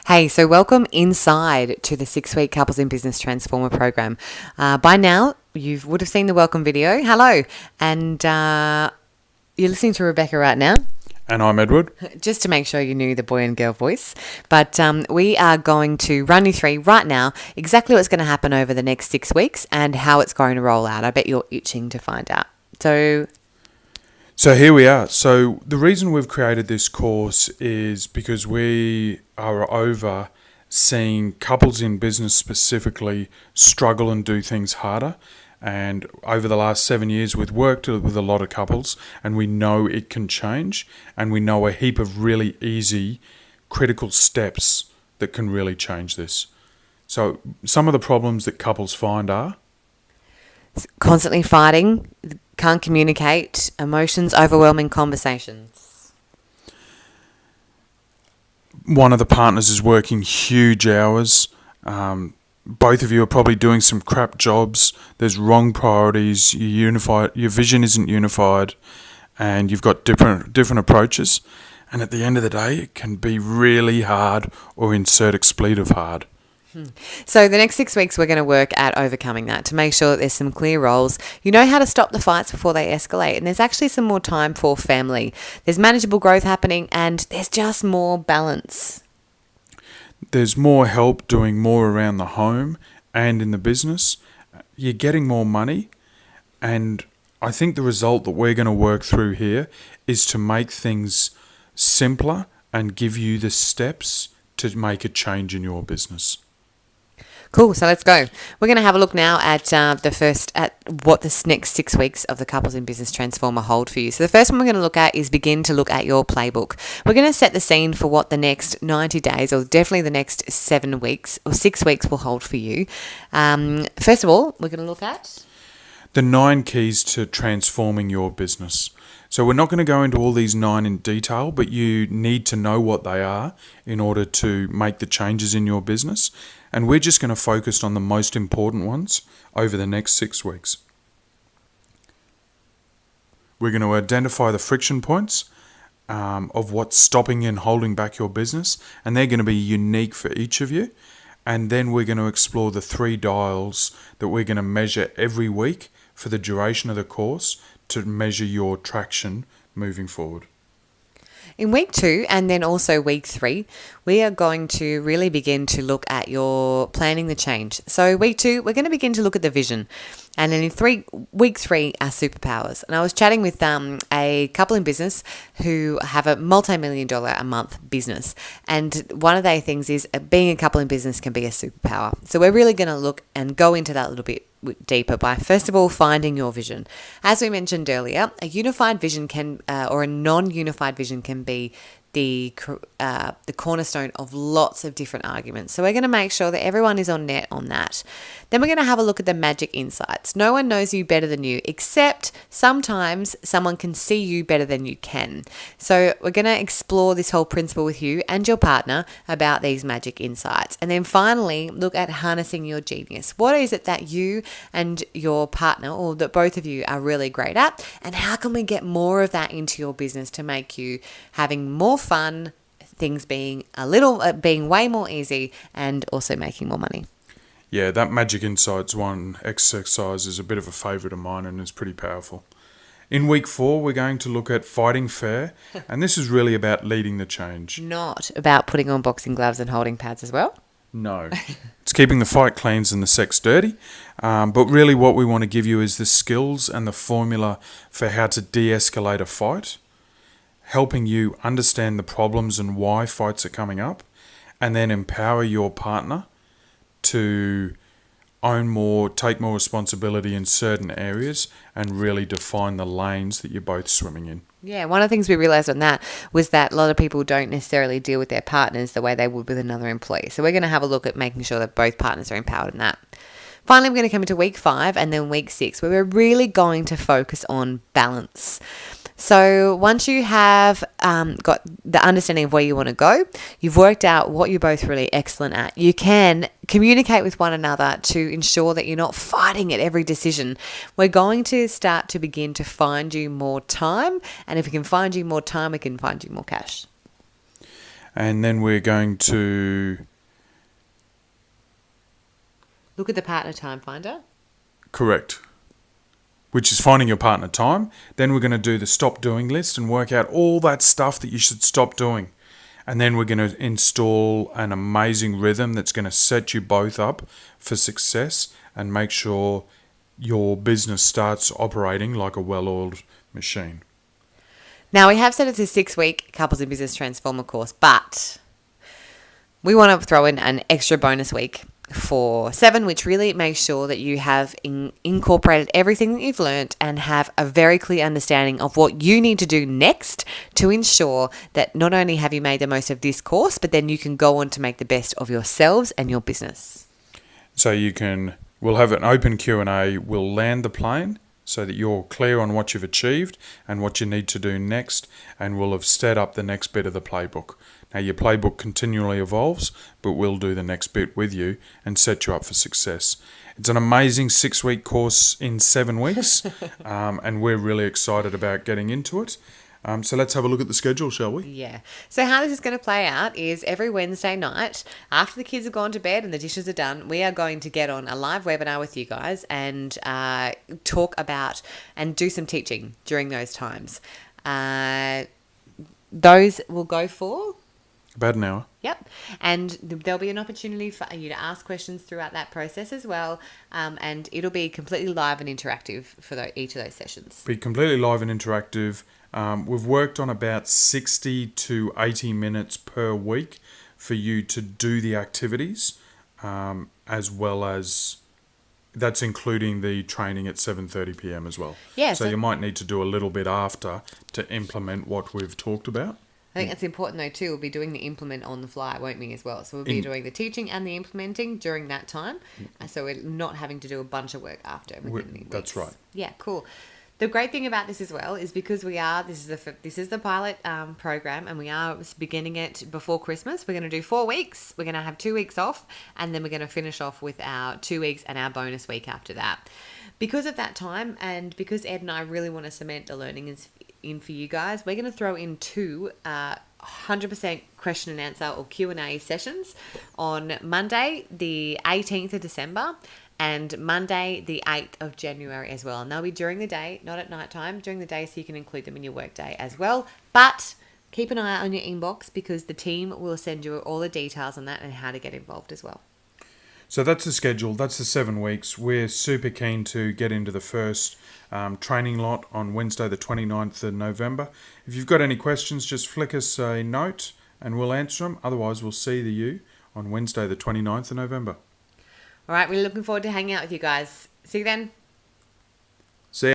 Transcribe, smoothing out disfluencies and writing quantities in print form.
Hey, so welcome inside to the 6-week Couples in Business Transformer program. By now, you would have seen the welcome video. Hello. And you're listening to Rebecca right now. And I'm Edward. Just to make sure you knew the boy and girl voice. But we are going to run you through right now exactly what's going to happen over the next 6 weeks and how it's going to roll out. I bet you're itching to find out. So here we are. So the reason we've created this course is because we are over seeing couples in business specifically struggle and do things harder. And over the last 7 years, we've worked with a lot of couples and we know it can change. And we know a heap of really easy, critical steps that can really change this. So some of the problems that couples find are constantly fighting, can't communicate, emotions, overwhelming conversations. One of the partners is working huge hours. Both of you are probably doing some crap jobs. There's wrong priorities. Your vision isn't unified, and you've got different approaches. And at the end of the day, it can be really hard, or insert expletive hard. So the next 6 weeks, we're going to work at overcoming that to make sure that there's some clear roles. You know how to stop the fights before they escalate. And there's actually some more time for family. There's manageable growth happening and there's just more balance. There's more help doing more around the home and in the business. You're getting more money. And I think the result that we're going to work through here is to make things simpler and give you the steps to make a change in your business. Cool. So let's go. We're going to have a look now at what this next 6 weeks of the Couples in Business Transformer hold for you. So the first one we're going to look at is begin to look at your playbook. We're going to set the scene for what the next 90 days, or definitely the next 7 weeks or 6 weeks, will hold for you. First of all, we're going to look at the 9 keys to transforming your business. So we're not going to go into all these 9 in detail, but you need to know what they are in order to make the changes in your business. And we're just going to focus on the most important ones over the next 6 weeks. We're going to identify the friction points of what's stopping and holding back your business, and they're going to be unique for each of you. And then we're going to explore the 3 dials that we're going to measure every week for the duration of the course to measure your traction moving forward. In week 2 and then also week 3, we are going to really begin to look at your planning the change. So week 2, we're going to begin to look at the vision. And then week 3 are superpowers. And I was chatting with a couple in business who have a multi-million-dollar a month business. And one of their things is being a couple in business can be a superpower. So we're really going to look and go into that a little bit deeper by, first of all, finding your vision. As we mentioned earlier, a unified vision or a non-unified vision can be the cornerstone of lots of different arguments. So we're going to make sure that everyone is on net on that. Then we're going to have a look at the magic insights. No one knows you better than you, except sometimes someone can see you better than you can. So we're going to explore this whole principle with you and your partner about these magic insights. And then finally, look at harnessing your genius. What is it that you and your partner, or that both of you, are really great at? And how can we get more of that into your business to make you having more fun, things being being way more easy, and also making more money? Yeah, that Magic Insights one exercise is a bit of a favourite of mine and is pretty powerful. In week 4, we're going to look at fighting fair, and this is really about leading the change. Not about putting on boxing gloves and holding pads as well? No. It's keeping the fight clean and the sex dirty. But really what we want to give you is the skills and the formula for how to de-escalate a fight, helping you understand the problems and why fights are coming up, and then empower your partner to take more responsibility in certain areas and really define the lanes that you're both swimming in. Yeah, one of the things we realised on that was that a lot of people don't necessarily deal with their partners the way they would with another employee. So we're going to have a look at making sure that both partners are empowered in that. Finally, we're going to come into week 5 and then week 6, where we're really going to focus on balance. So once you have got the understanding of where you want to go, you've worked out what you're both really excellent at, you can communicate with one another to ensure that you're not fighting at every decision. We're going to start to begin to find you more time. And if we can find you more time, we can find you more cash. And then we're going to, Look at the partner time finder. correct, which is finding your partner time. Then we're going to do the stop doing list and work out all that stuff that you should stop doing. And then we're going to install an amazing rhythm that's going to set you both up for success and make sure your business starts operating like a well-oiled machine. Now, we have said it's a 6-week Couples in Business Transformer course, but we want to throw in an extra bonus week for 7, which really makes sure that you have incorporated everything that you've learned and have a very clear understanding of what you need to do next to ensure that not only have you made the most of this course, but then you can go on to make the best of yourselves and your business. So we'll have an open Q&A, we'll land the plane so that you're clear on what you've achieved and what you need to do next, and we'll have set up the next bit of the playbook. Now, your playbook continually evolves, but we'll do the next bit with you and set you up for success. It's an amazing 6-week course in 7 weeks, and we're really excited about getting into it. So let's have a look at the schedule, shall we? Yeah. So how this is going to play out is every Wednesday night, after the kids have gone to bed and the dishes are done, we are going to get on a live webinar with you guys and talk about and do some teaching during those times. Those will go for... About an hour. Yep. And there'll be an opportunity for you to ask questions throughout that process as well. And it'll be completely live and interactive for each of those sessions. Be completely live and interactive. We've worked on about 60 to 80 minutes per week for you to do the activities, as well as that's including the training at 7:30 p.m. as well. Yeah, so you might need to do a little bit after to implement what we've talked about. I think that's important though too. We'll be doing the implement on the fly, won't we, as well? So we'll be doing the teaching and the implementing during that time. So we're not having to do a bunch of work after. That's right. Yeah, cool. The great thing about this as well is because this is the pilot program, and we are beginning it before Christmas. We're going to do 4 weeks. We're going to have 2 weeks off, and then we're going to finish off with our 2 weeks and our bonus week after that. Because of that time, and because Ed and I really want to cement the learning in for you guys, we're going to throw in 2 100% question and answer or Q&A sessions on Monday, the 18th of December, and Monday, the 8th of January as well. And they'll be during the day, not at night time, during the day, so you can include them in your work day as well. But keep an eye on your inbox because the team will send you all the details on that and how to get involved as well. So that's the schedule. That's the 7 weeks. We're super keen to get into the first training lot on Wednesday, the 29th of November. If you've got any questions, just flick us a note and we'll answer them. Otherwise, we'll see you on Wednesday, the 29th of November. All right, we're looking forward to hanging out with you guys. See you then.